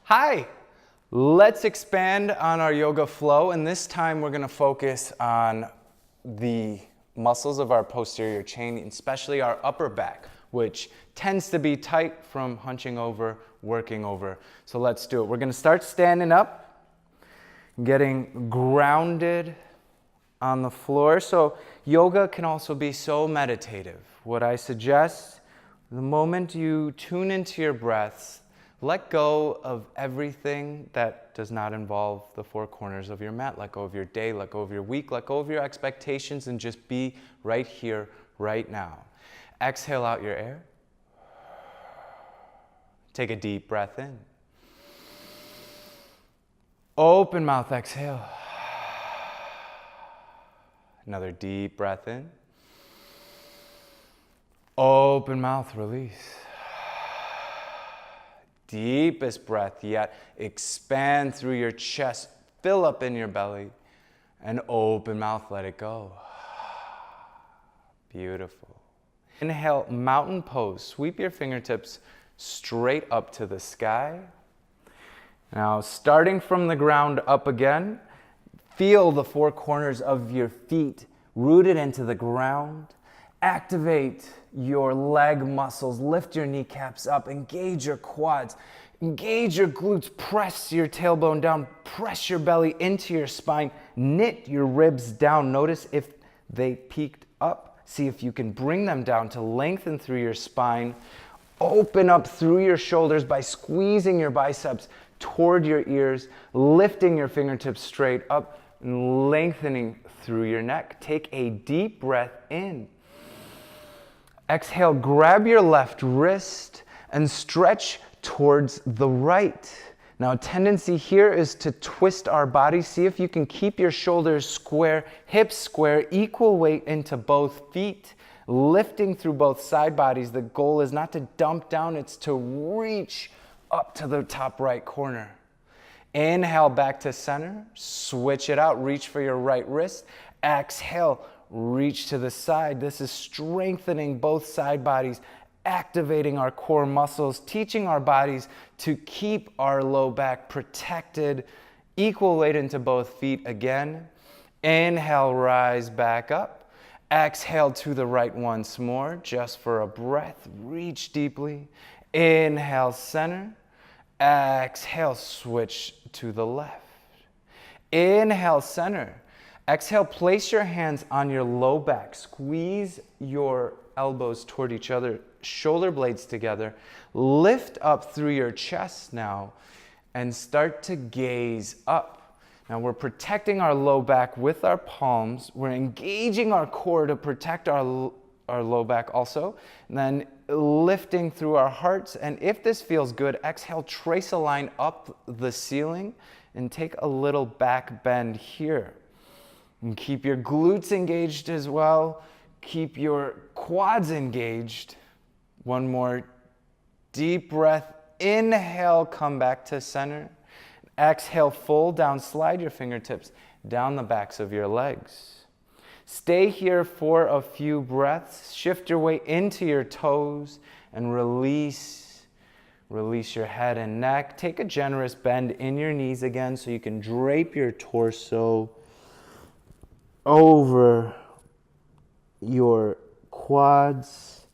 Hi, let's expand on our yoga flow, and this time we're going to focus on the muscles of our posterior chain, especially our upper back, which tends to be tight from hunching over, working over. So let's do it. We're going to start standing up, getting grounded on the floor. So yoga can also be so meditative. What I suggest, the moment you tune into your breaths, let go of everything that does not involve the four corners of your mat. Let go of your day, let go of your week, let go of your expectations, and just be right here, right now. Exhale out your air. Take a deep breath in. Open mouth, exhale. Another deep breath in. Open mouth, release. Deepest breath yet. Expand through your chest, fill up in your belly, and open mouth, let it go. Beautiful. Inhale, mountain pose. Sweep your fingertips straight up to the sky. Now, starting from the ground up again, feel the four corners of your feet rooted into the ground. Activate your leg muscles, lift your kneecaps up, engage your quads, engage your glutes, press your tailbone down, press your belly into your spine, knit your ribs down. Notice if they peaked up. See if you can bring them down to lengthen through your spine. Open up through your shoulders by squeezing your biceps toward your ears, lifting your fingertips straight up, and lengthening through your neck. Take a deep breath in. Exhale, grab your left wrist and stretch towards the right. Now, a tendency here is to twist our body. See if you can keep your shoulders square, hips square, equal weight into both feet, lifting through both side bodies. The goal is not to dump down, it's to reach up to the top right corner. Inhale back to center, switch it out, reach for your right wrist. Exhale, reach to the side. This is strengthening both side bodies, activating our core muscles, teaching our bodies to keep our low back protected. Equal weight into both feet again. Inhale, rise back up. Exhale to the right once more, just for a breath. Reach deeply. Inhale, center. Exhale, switch to the left. Inhale, center. Exhale, place your hands on your low back. Squeeze your elbows toward each other, shoulder blades together. Lift up through your chest now and start to gaze up. Now we're protecting our low back with our palms. We're engaging our core to protect our low back also. And then lifting through our hearts. And if this feels good, exhale, trace a line up the ceiling and take a little back bend here. And keep your glutes engaged as well. Keep your quads engaged. One more deep breath. Inhale, come back to center. Exhale, fold down, slide your fingertips down the backs of your legs. Stay here for a few breaths. Shift your weight into your toes and release. Release your head and neck. Take a generous bend in your knees again so you can drape your torso over your quads.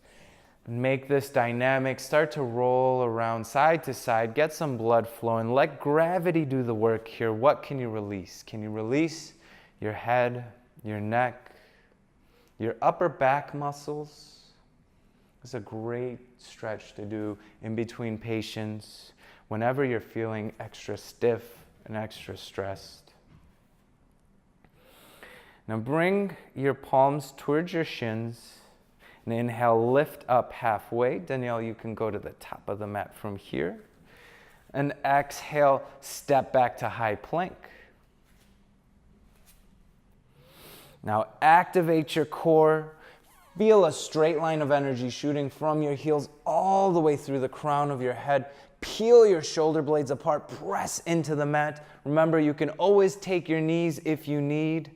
Make this dynamic. Start to roll around side to side. Get some blood flowing. Let gravity do the work here. What can you release? Can you release your head, your neck, your upper back muscles? It's a great stretch to do in between patients whenever you're feeling extra stiff and extra stressed. Now bring your palms towards your shins and inhale, lift up halfway. Danielle, you can go to the top of the mat from here. And exhale, step back to high plank. Now activate your core. Feel a straight line of energy shooting from your heels all the way through the crown of your head. Peel your shoulder blades apart, press into the mat. Remember, you can always take your knees if you need.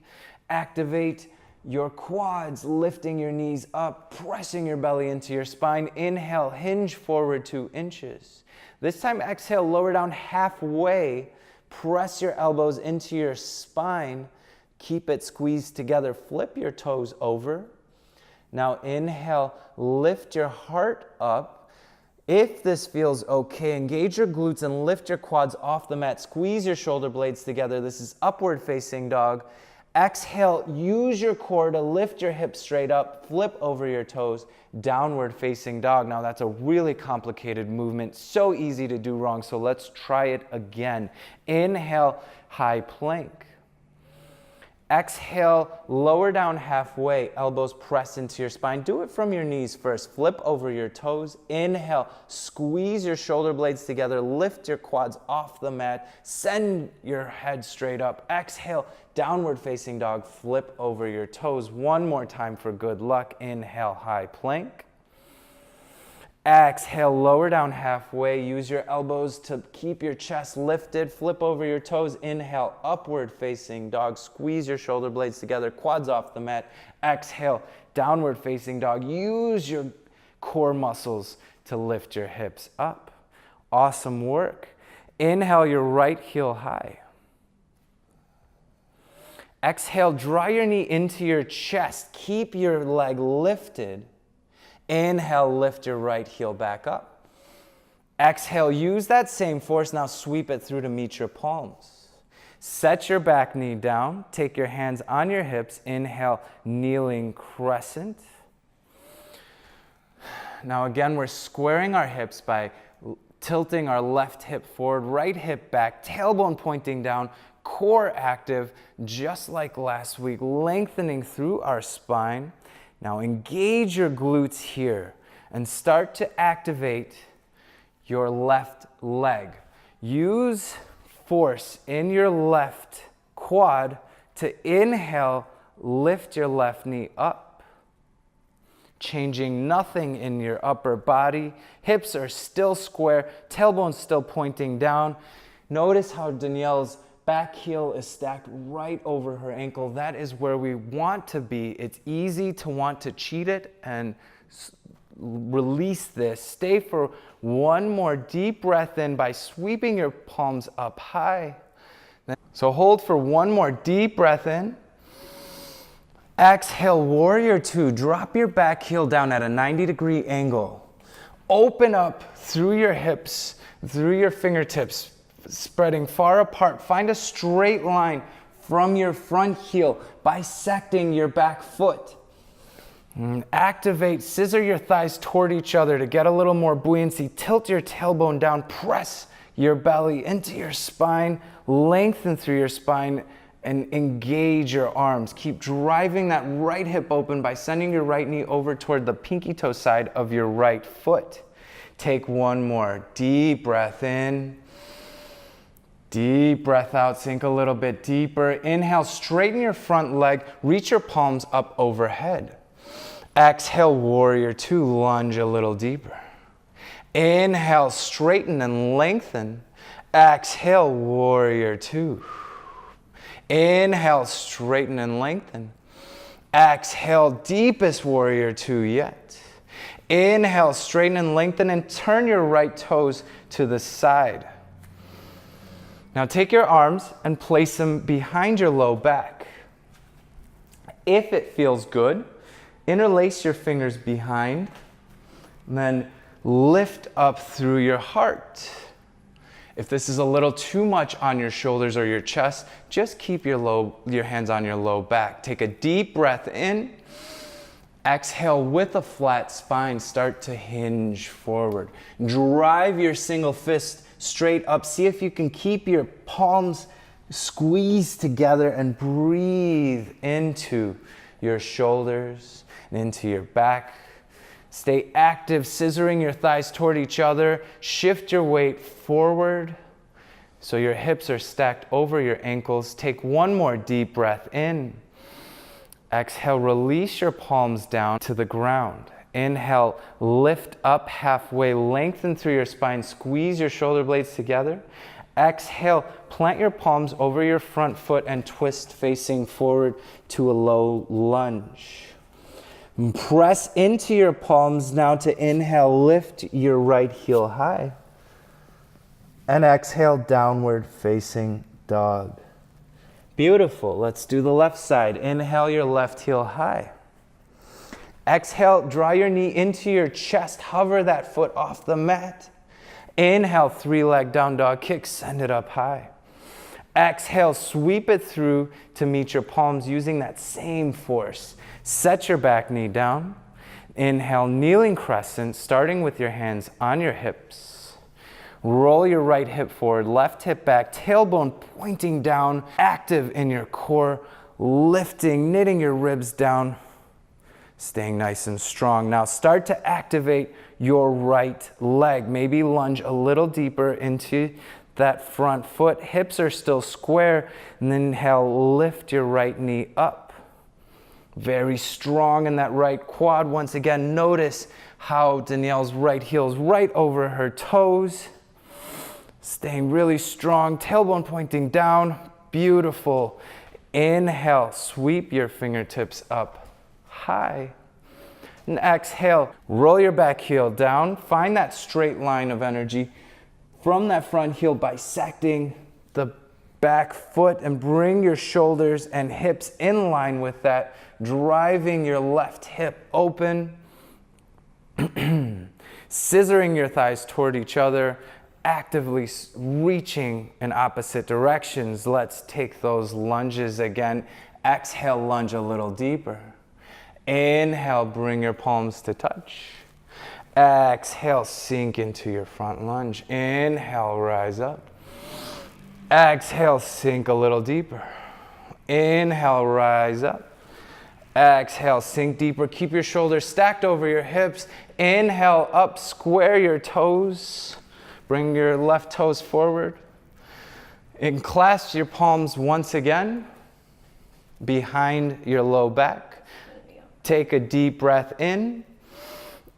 Activate your quads, lifting your knees up, pressing your belly into your spine. Inhale, hinge forward 2 inches. This time, exhale, lower down halfway. Press your elbows into your spine. Keep it squeezed together. Flip your toes over. Now inhale, lift your heart up. If this feels okay, engage your glutes and lift your quads off the mat. Squeeze your shoulder blades together. This is upward facing dog. Exhale, use your core to lift your hips straight up, flip over your toes, downward facing dog. Now that's a really complicated movement, so easy to do wrong, so let's try it again. Inhale, high plank. Exhale, lower down halfway, elbows press into your spine. Do it from your knees first. Flip over your toes. Inhale, squeeze your shoulder blades together. Lift your quads off the mat. Send your head straight up. Exhale, downward facing dog. Flip over your toes. One more time for good luck. Inhale, high plank. Exhale, lower down halfway. Use your elbows to keep your chest lifted. Flip over your toes. Inhale, upward facing dog. Squeeze your shoulder blades together, quads off the mat. Exhale, downward facing dog. Use your core muscles to lift your hips up. Awesome work. Inhale, your right heel high. Exhale, draw your knee into your chest. Keep your leg lifted. Inhale, lift your right heel back up. Exhale, use that same force. Now sweep it through to meet your palms. Set your back knee down. Take your hands on your hips. Inhale, kneeling crescent. Now again, we're squaring our hips by tilting our left hip forward, right hip back, tailbone pointing down, core active, just like last week, lengthening through our spine. Now engage your glutes here and start to activate your left leg. Use force in your left quad to inhale, lift your left knee up. Changing nothing in your upper body. Hips are still square, tailbone still pointing down. Notice how Danielle's back heel is stacked right over her ankle. That is where we want to be. It's easy to want to cheat it and release this. Stay for one more deep breath in by sweeping your palms up high. So hold for one more deep breath in. Exhale, warrior 2. Drop your back heel down at a 90-degree angle. Open up through your hips, through your fingertips, spreading far apart. Find a straight line from your front heel, bisecting your back foot. Activate, scissor your thighs toward each other to get a little more buoyancy. Tilt your tailbone down, press your belly into your spine, lengthen through your spine, and engage your arms. Keep driving that right hip open by sending your right knee over toward the pinky toe side of your right foot. Take one more deep breath in. Deep breath out, sink a little bit deeper. Inhale, straighten your front leg, reach your palms up overhead. Exhale, warrior 2, lunge a little deeper. Inhale, straighten and lengthen. Exhale, warrior 2. Inhale, straighten and lengthen. Exhale, deepest warrior 2 yet. Inhale, straighten and lengthen, and turn your right toes to the side. Now take your arms and place them behind your low back. If it feels good, interlace your fingers behind, and then lift up through your heart. If this is a little too much on your shoulders or your chest, just keep your hands on your low back. Take a deep breath in. Exhale with a flat spine, start to hinge forward. Drive your single fist straight up. See if you can keep your palms squeezed together and breathe into your shoulders and into your back. Stay active, scissoring your thighs toward each other. Shift your weight forward so your hips are stacked over your ankles. Take one more deep breath in. Exhale, release your palms down to the ground. Inhale, lift up halfway, lengthen through your spine, squeeze your shoulder blades together. Exhale, plant your palms over your front foot and twist facing forward to a low lunge. Press into your palms now to inhale, lift your right heel high. And exhale, downward facing dog. Beautiful. Let's do the left side. Inhale your left heel high. Exhale, draw your knee into your chest. Hover that foot off the mat. Inhale, 3-leg down dog kick. Send it up high. Exhale, sweep it through to meet your palms using that same force. Set your back knee down. Inhale, kneeling crescent, starting with your hands on your hips. Roll your right hip forward, left hip back, tailbone pointing down, active in your core, lifting, knitting your ribs down, staying nice and strong. Now start to activate your right leg. Maybe lunge a little deeper into that front foot. Hips are still square. And then inhale, lift your right knee up. Very strong in that right quad. Once again, notice how Danielle's right heel is right over her toes. Staying really strong, tailbone pointing down. Beautiful. Inhale, sweep your fingertips up high. And exhale, roll your back heel down. Find that straight line of energy from that front heel, bisecting the back foot, and bring your shoulders and hips in line with that, driving your left hip open, scissoring your thighs toward each other, actively reaching in opposite directions. Let's take those lunges again. Exhale, lunge a little deeper. Inhale, bring your palms to touch. Exhale, sink into your front lunge. Inhale, rise up. Exhale, sink a little deeper. Inhale, rise up. Exhale, sink deeper. Keep your shoulders stacked over your hips. Inhale, up, square your toes. Bring your left toes forward. And clasp your palms once again behind your low back. Take a deep breath in.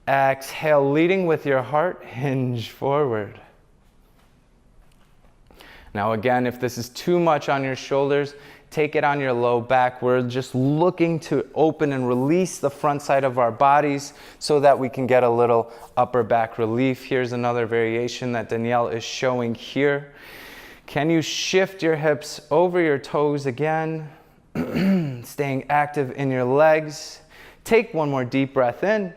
Exhale, leading with your heart, hinge forward. Now again, if this is too much on your shoulders, take it on your low back. We're just looking to open and release the front side of our bodies so that we can get a little upper back relief. Here's another variation that Danielle is showing here. Can you shift your hips over your toes again? Staying active in your legs. Take one more deep breath in.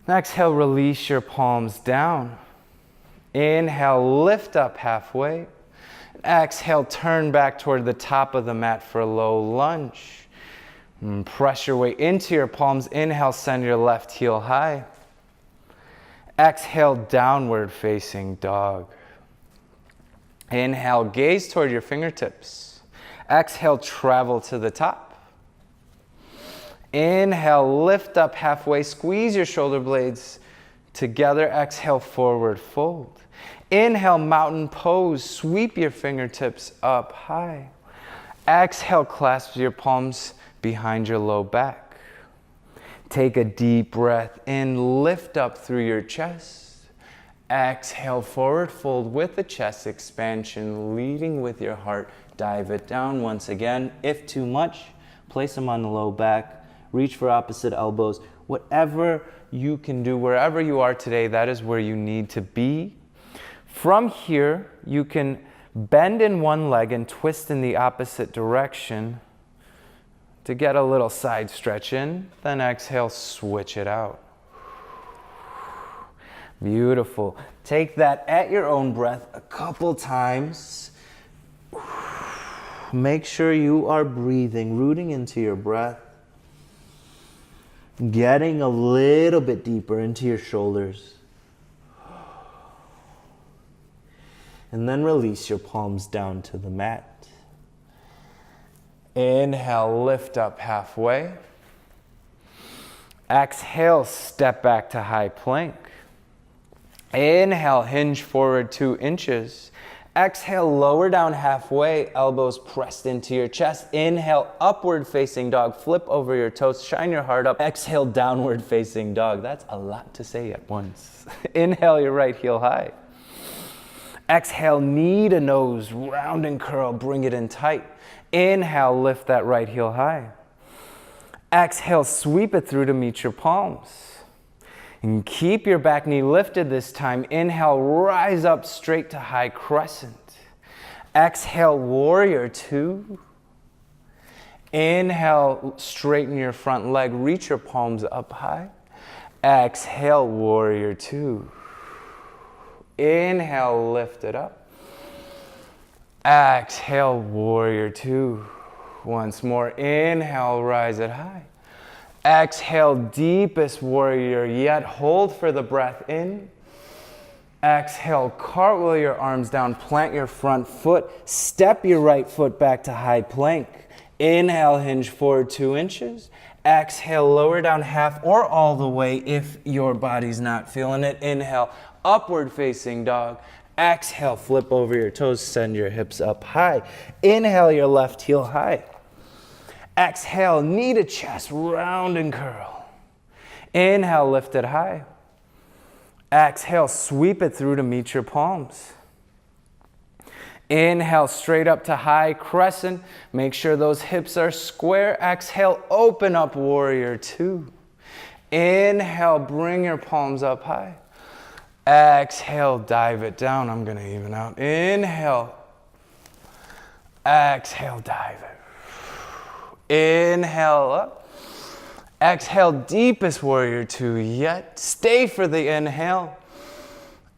Exhale, release your palms down. Inhale, lift up halfway. Exhale, turn back toward the top of the mat for a low lunge. Press your way into your palms. Inhale, send your left heel high. Exhale, downward facing dog. Inhale, gaze toward your fingertips. Exhale, travel to the top. Inhale, lift up halfway, squeeze your shoulder blades together. Exhale, forward fold. Inhale, mountain pose, sweep your fingertips up high. Exhale, clasp your palms behind your low back. Take a deep breath in, lift up through your chest. Exhale, forward fold with the chest expansion, leading with your heart. Dive it down once again. If too much, place them on the low back. Reach for opposite elbows. Whatever you can do, wherever you are today, that is where you need to be. From here, you can bend in one leg and twist in the opposite direction to get a little side stretch in. Then exhale, switch it out. Beautiful. Take that at your own breath a couple times. Make sure you are breathing, rooting into your breath. Getting a little bit deeper into your shoulders. And then release your palms down to the mat. Inhale, lift up halfway. Exhale, step back to high plank. Inhale, hinge forward 2 inches. Exhale, lower down halfway, elbows pressed into your chest. Inhale, upward facing dog, flip over your toes, shine your heart up. Exhale, downward facing dog. That's a lot to say at once. Inhale, your right heel high. Exhale, knee to nose, round and curl, bring it in tight. Inhale, lift that right heel high. Exhale, sweep it through to meet your palms. And keep your back knee lifted this time. Inhale, rise up straight to high crescent. Exhale, warrior two. Inhale, straighten your front leg, reach your palms up high. Exhale, warrior two. Inhale, lift it up. Exhale, warrior two. Once more, inhale, rise it high. Exhale, deepest warrior yet. Hold for the breath in. Exhale, cartwheel your arms down, plant your front foot, step your right foot back to high plank. Inhale, hinge forward 2 inches. Exhale, lower down half or all the way if your body's not feeling it. Inhale, upward facing dog. Exhale, flip over your toes, send your hips up high. Inhale, your left heel high. Exhale, knee to chest, round and curl. Inhale, lift it high. Exhale, sweep it through to meet your palms. Inhale, straight up to high crescent. Make sure those hips are square. Exhale, open up, warrior two. Inhale, bring your palms up high. Exhale, dive it down. I'm gonna even out. Inhale. Exhale, dive it. Inhale up. Exhale, deepest warrior two yet. Stay for the inhale.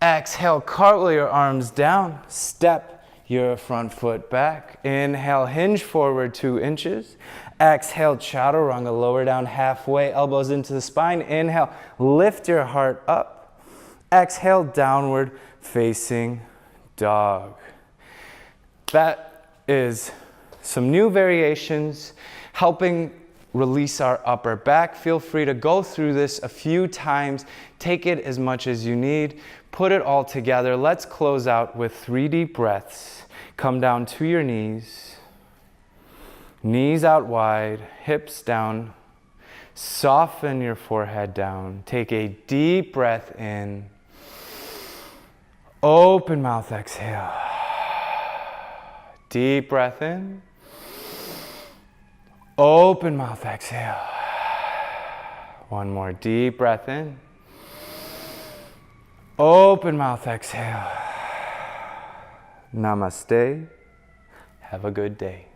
Exhale, cartwheel your arms down. Step your front foot back. Inhale, hinge forward 2 inches. Exhale, chaturanga, lower down halfway, elbows into the spine. Inhale, lift your heart up. Exhale, downward facing dog. That is some new variations helping release our upper back. Feel free to go through this a few times. Take it as much as you need. Put it all together. Let's close out with 3 deep breaths. Come down to your knees. Knees out wide, hips down. Soften your forehead down. Take a deep breath in. Open mouth, exhale. Deep breath in. Open mouth, exhale. One more deep breath in. Open mouth, exhale. Namaste. Have a good day.